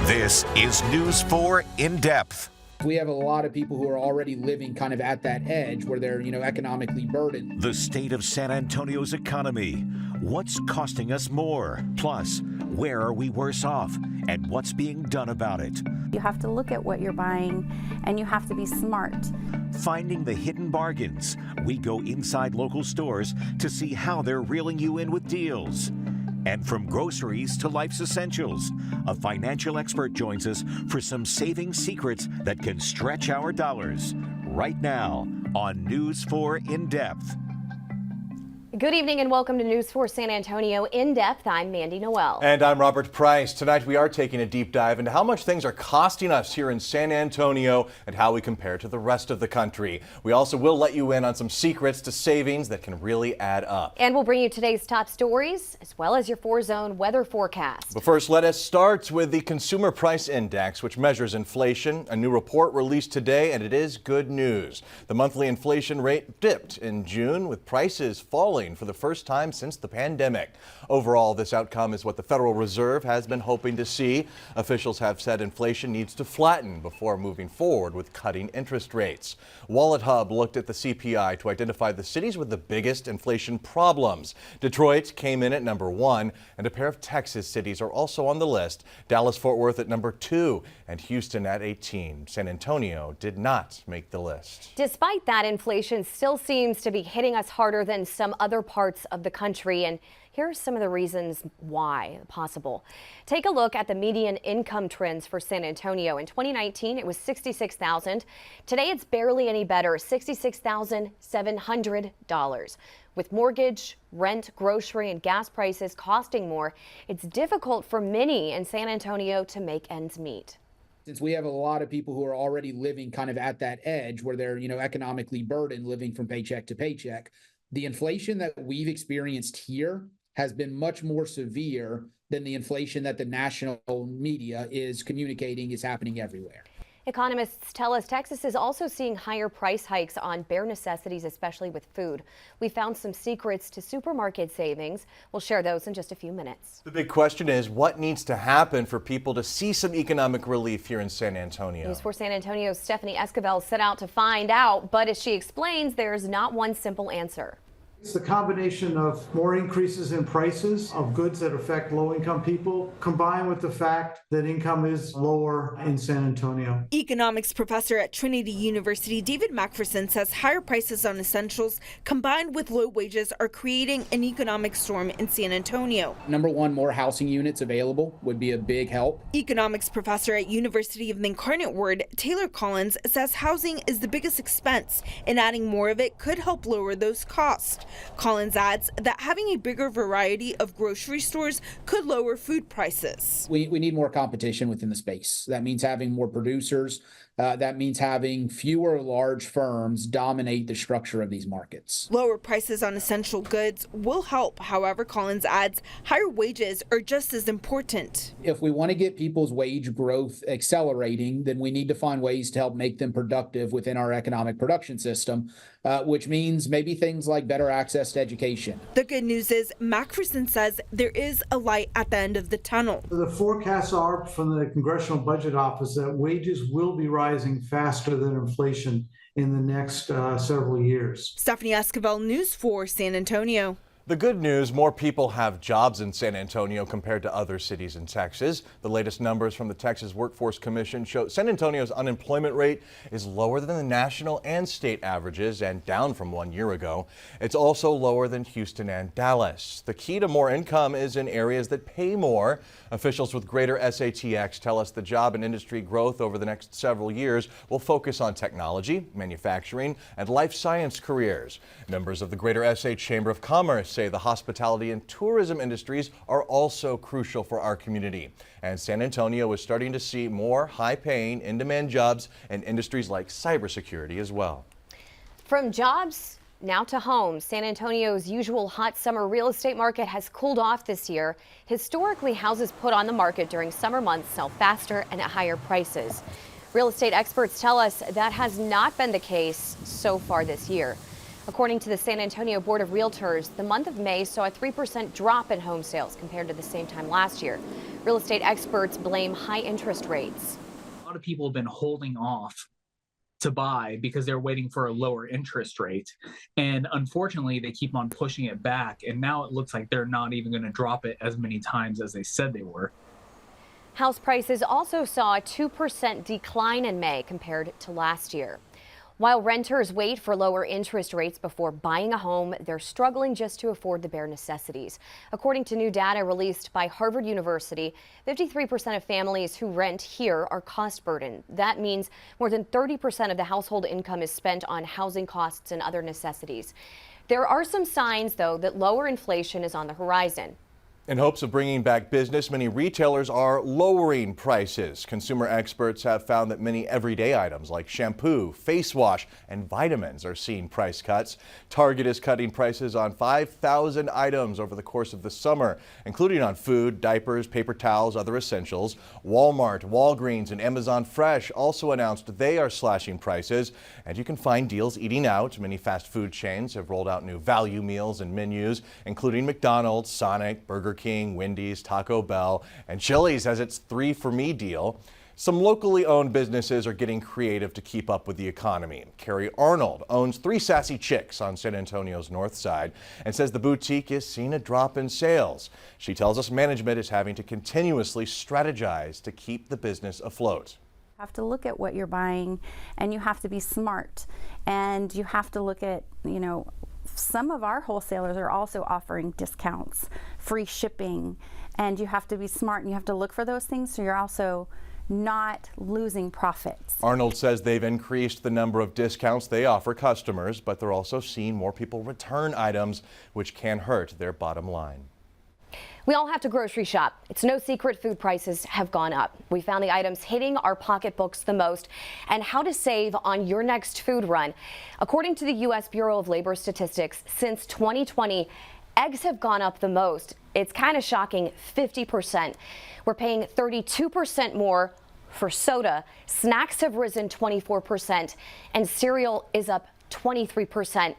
This is News 4 In Depth. We have a lot of people who are already living kind of at that edge where they're, economically burdened. The state of San Antonio's economy. What's costing us more? Plus, where are we worse off? And what's being done about it? You have to look at what you're buying, and you have to be smart. Finding the hidden bargains. We go inside local stores to see how they're reeling you in with deals. And from groceries to life's essentials, a financial expert joins us for some saving secrets that can stretch our dollars. Right now on News 4 In Depth. Good evening and welcome to News 4 San Antonio In Depth. I'm Mandy Noel. And I'm Robert Price. Tonight we are taking a deep dive into how much things are costing us here in San Antonio and how we compare to the rest of the country. We also will let you in on some secrets to savings that can really add up. And we'll bring you today's top stories as well as your 4-zone weather forecast. But first, let us start with the Consumer Price Index, which measures inflation. A new report released today, and it is good news. The monthly inflation rate dipped in June, with prices falling for the first time since the pandemic. Overall, this outcome is what the Federal Reserve has been hoping to see. Officials have said inflation needs to flatten before moving forward with cutting interest rates. Wallet Hub looked at the CPI to identify the cities with the biggest inflation problems. Detroit came in at number 1, and a pair of Texas cities are also on the list. Dallas-Fort Worth at number 2, and Houston at 18. San Antonio did not make the list. Despite that, inflation still seems to be hitting us harder than some other parts of the country, and here are some of the reasons why possible. Take a look at the median income trends for San Antonio. In 2019, it was $66,000. Today, it's barely any better, $66,700. With mortgage, rent, grocery, and gas prices costing more, it's difficult for many in San Antonio to make ends meet. Since we have a lot of people who are already living kind of at that edge where they're, economically burdened, living from paycheck to paycheck, the inflation that we've experienced here has been much more severe than the inflation that the national media is communicating is happening everywhere. Economists tell us Texas is also seeing higher price hikes on bare necessities, especially with food. We found some secrets to supermarket savings. We'll share those in just a few minutes. The big question is, what needs to happen for people to see some economic relief here in San Antonio? News 4 San Antonio's Stephanie Esquivel set out to find out, but as she explains, there's not one simple answer. It's the combination of more increases in prices of goods that affect low-income people, combined with the fact that income is lower in San Antonio. Economics professor at Trinity University, David Macpherson, says higher prices on essentials combined with low wages are creating an economic storm in San Antonio. Number one, more housing units available would be a big help. Economics professor at University of the Incarnate Word, Taylor Collins, says housing is the biggest expense, and adding more of it could help lower those costs. Collins adds that having a bigger variety of grocery stores could lower food prices. We need more competition within the space. That means having more producers. That means having fewer large firms dominate the structure of these markets. Lower prices on essential goods will help. However, Collins adds higher wages are just as important. If we want to get people's wage growth accelerating, then we need to find ways to help make them productive within our economic production system, which means maybe things like better access to education. The good news is Macpherson says there is a light at the end of the tunnel. The forecasts are from the Congressional Budget Office that wages will be rising faster than inflation in the next several years. Stephanie Esquivel, News 4 San Antonio. The good news, more people have jobs in San Antonio compared to other cities in Texas. The latest numbers from the Texas Workforce Commission show San Antonio's unemployment rate is lower than the national and state averages and down from 1 year ago. It's also lower than Houston and Dallas. The key to more income is in areas that pay more. Officials with Greater SATX tell us the job and industry growth over the next several years will focus on technology, manufacturing, and life science careers. Members of the Greater SA Chamber of Commerce say the hospitality and tourism industries are also crucial for our community. And San Antonio is starting to see more high-paying, in-demand jobs in industries like cybersecurity as well. From jobs now to homes, San Antonio's usual hot summer real estate market has cooled off this year. Historically, houses put on the market during summer months sell faster and at higher prices. Real estate experts tell us that has not been the case so far this year. According to the San Antonio Board of Realtors, the month of May saw a 3% drop in home sales compared to the same time last year. Real estate experts blame high interest rates. A lot of people have been holding off to buy because they're waiting for a lower interest rate. And unfortunately, they keep on pushing it back. And now it looks like they're not even going to drop it as many times as they said they were. House prices also saw a 2% decline in May compared to last year. While renters wait for lower interest rates before buying a home, they're struggling just to afford the bare necessities. According to new data released by Harvard University, 53% of families who rent here are cost burdened. That means more than 30% of the household income is spent on housing costs and other necessities. There are some signs, though, that lower inflation is on the horizon. In hopes of bringing back business, many retailers are lowering prices. Consumer experts have found that many everyday items like shampoo, face wash, and vitamins are seeing price cuts. Target is cutting prices on 5,000 items over the course of the summer, including on food, diapers, paper towels, other essentials. Walmart, Walgreens, and Amazon Fresh also announced they are slashing prices, and you can find deals eating out. Many fast food chains have rolled out new value meals and menus, including McDonald's, Sonic, Burger King, Wendy's, Taco Bell, and Chili's has its 3 for Me deal. Some locally owned businesses are getting creative to keep up with the economy. Carrie Arnold owns 3 Sassy Chicks on San Antonio's north side and says the boutique is seeing a drop in sales. She tells us management is having to continuously strategize to keep the business afloat. You have to look at what you're buying, and you have to be smart, and you have to look at, some of our wholesalers are also offering discounts, free shipping, and you have to be smart and you have to look for those things so you're also not losing profits. Arnold says they've increased the number of discounts they offer customers, but they're also seeing more people return items, which can hurt their bottom line. We all have to grocery shop. It's no secret food prices have gone up. We found the items hitting our pocketbooks the most and how to save on your next food run. According to the U.S. Bureau of Labor Statistics, since 2020, eggs have gone up the most. It's kind of shocking, 50%. We're paying 32% more for soda. Snacks have risen 24%, and cereal is up 23%.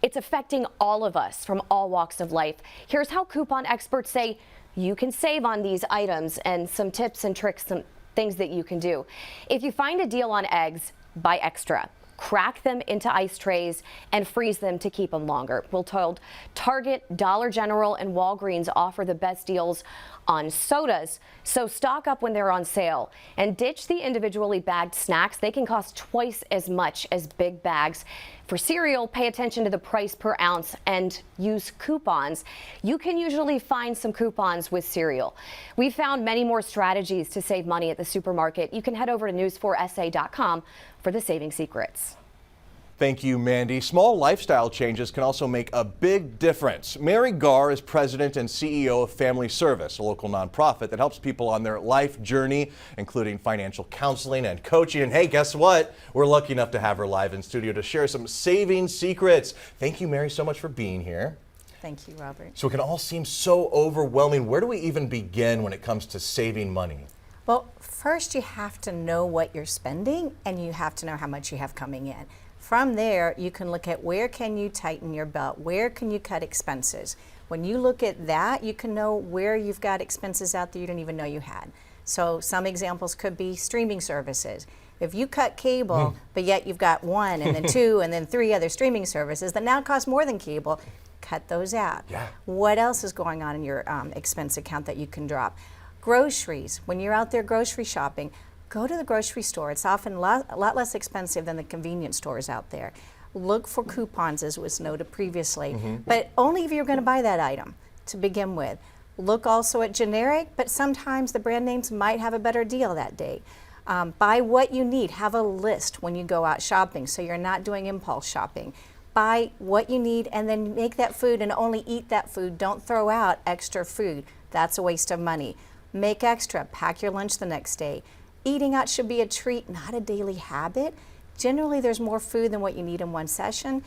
It's affecting all of us from all walks of life. Here's how coupon experts say you can save on these items and some tips and tricks, some things that you can do. If you find a deal on eggs, buy extra. Crack them into ice trays and freeze them to keep them longer. We're told Target, Dollar General, and Walgreens offer the best deals on sodas, so stock up when they're on sale. And ditch the individually bagged snacks. They can cost twice as much as big bags. For cereal, pay attention to the price per ounce and use coupons. You can usually find some coupons with cereal. We found many more strategies to save money at the supermarket. You can head over to news4sa.com for the saving secrets. Thank you, Mandy. Small lifestyle changes can also make a big difference. Mary Garr is president and CEO of Family Service, a local nonprofit that helps people on their life journey, including financial counseling and coaching. And hey, guess what? We're lucky enough to have her live in studio to share some saving secrets. Thank you, Mary, so much for being here. Thank you, Robert. So it can all seem so overwhelming. Where do we even begin when it comes to saving money? Well, first you have to know what you're spending and you have to know how much you have coming in. From there, you can look at where can you tighten your belt, where can you cut expenses. When you look at that, you can know where you've got expenses out there you didn't even know you had. So some examples could be streaming services. If you cut cable, but yet you've got 1 and then 2 and then 3 other streaming services that now cost more than cable, cut those out. Yeah. What else is going on in your expense account that you can drop? Groceries. When you're out there grocery shopping, go to the grocery store. It's often a lot less expensive than the convenience stores out there. Look for coupons, as was noted previously, but only if you're going to buy that item to begin with. Look also at generic, but sometimes the brand names might have a better deal that day. Buy what you need. Have a list when you go out shopping so you're not doing impulse shopping. Buy what you need and then make that food and only eat that food. Don't throw out extra food. That's a waste of money. Make extra. Pack your lunch the next day. Eating out should be a treat, not a daily habit. Generally, there's more food than what you need in one session.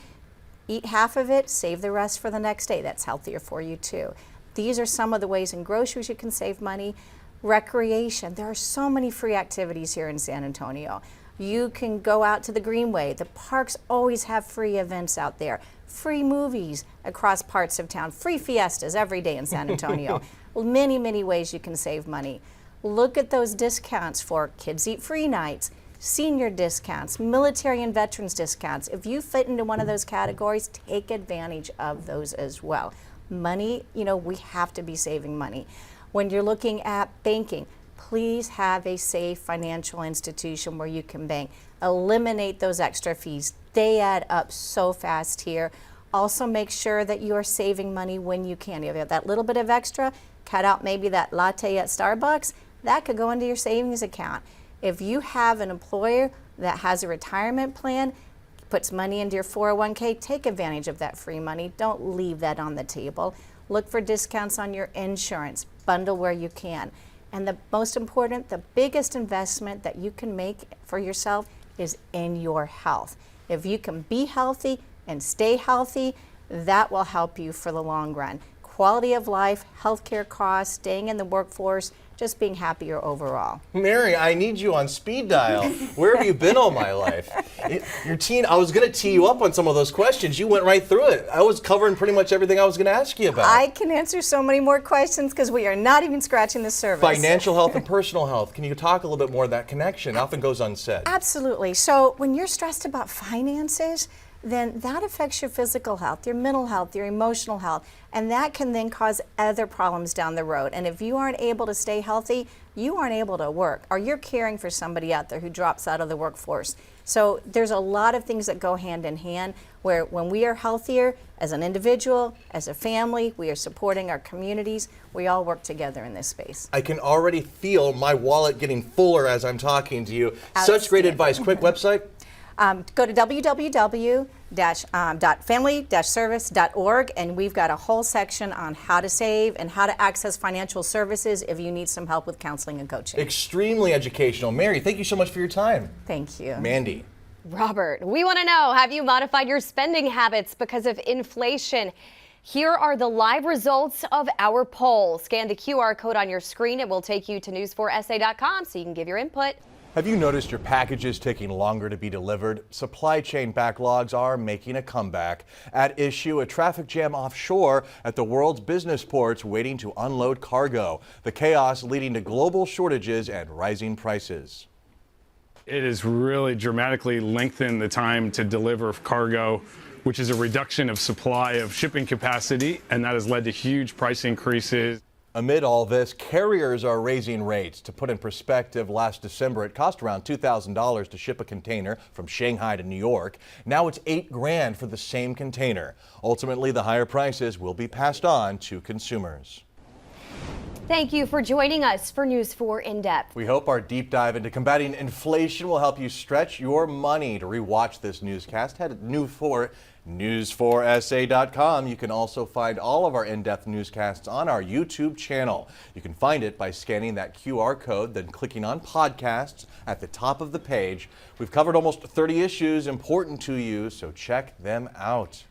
Eat half of it, save the rest for the next day. That's healthier for you too. These are some of the ways in groceries you can save money. Recreation, there are so many free activities here in San Antonio. You can go out to the Greenway. The parks always have free events out there, free movies across parts of town, free fiestas every day in San Antonio. Many, many ways you can save money. Look at those discounts for Kids Eat Free nights, senior discounts, military and veterans discounts. If you fit into one of those categories, take advantage of those as well. Money, we have to be saving money. When you're looking at banking, please have a safe financial institution where you can bank. Eliminate those extra fees. They add up so fast here. Also make sure that you are saving money when you can. If you have that little bit of extra, cut out maybe that latte at Starbucks. That could go into your savings account. If you have an employer that has a retirement plan, puts money into your 401k, take advantage of that free money. Don't leave that on the table. Look for discounts on your insurance. Bundle where you can. And the most important, the biggest investment that you can make for yourself is in your health. If you can be healthy and stay healthy, that will help you for the long run. Quality of life, healthcare costs, staying in the workforce, just being happier overall. Mary, I need you on speed dial. Where have you been all my life? I was going to tee you up on some of those questions. You went right through it. I was covering pretty much everything I was going to ask you about. I can answer so many more questions because we are not even scratching the surface. Financial health and personal health. Can you talk a little bit more of that connection? It often goes unsaid. Absolutely. So when you're stressed about finances, then that affects your physical health, your mental health, your emotional health, and that can then cause other problems down the road. And if you aren't able to stay healthy, you aren't able to work, or you're caring for somebody out there who drops out of the workforce. So there's a lot of things that go hand in hand where when we are healthier as an individual, as a family, we are supporting our communities, we all work together in this space. I can already feel my wallet getting fuller as I'm talking to you. Such great advice. Quick website? Go to www.family-service.org, and we've got a whole section on how to save and how to access financial services if you need some help with counseling and coaching. Extremely educational. Mary, thank you so much for your time. Thank you. Mandy. Robert, we want to know, have you modified your spending habits because of inflation? Here are the live results of our poll. Scan the QR code on your screen. It will take you to news4sa.com so you can give your input. Have you noticed your packages taking longer to be delivered? Supply chain backlogs are making a comeback. At issue, a traffic jam offshore at the world's business ports waiting to unload cargo. The chaos leading to global shortages and rising prices. It has really dramatically lengthened the time to deliver cargo, which is a reduction of supply of shipping capacity, and that has led to huge price increases. Amid all this, carriers are raising rates. To put in perspective, last December it cost around $2,000 to ship a container from Shanghai to New York. Now it's $8,000 for the same container. Ultimately, the higher prices will be passed on to consumers. Thank you for joining us for News 4 In Depth. We hope our deep dive into combating inflation will help you stretch your money. To rewatch this newscast, head to news4sa.com. You can also find all of our in-depth newscasts on our YouTube channel. You can find it by scanning that QR code, then clicking on podcasts at the top of the page. We've covered almost 30 issues important to you, so check them out.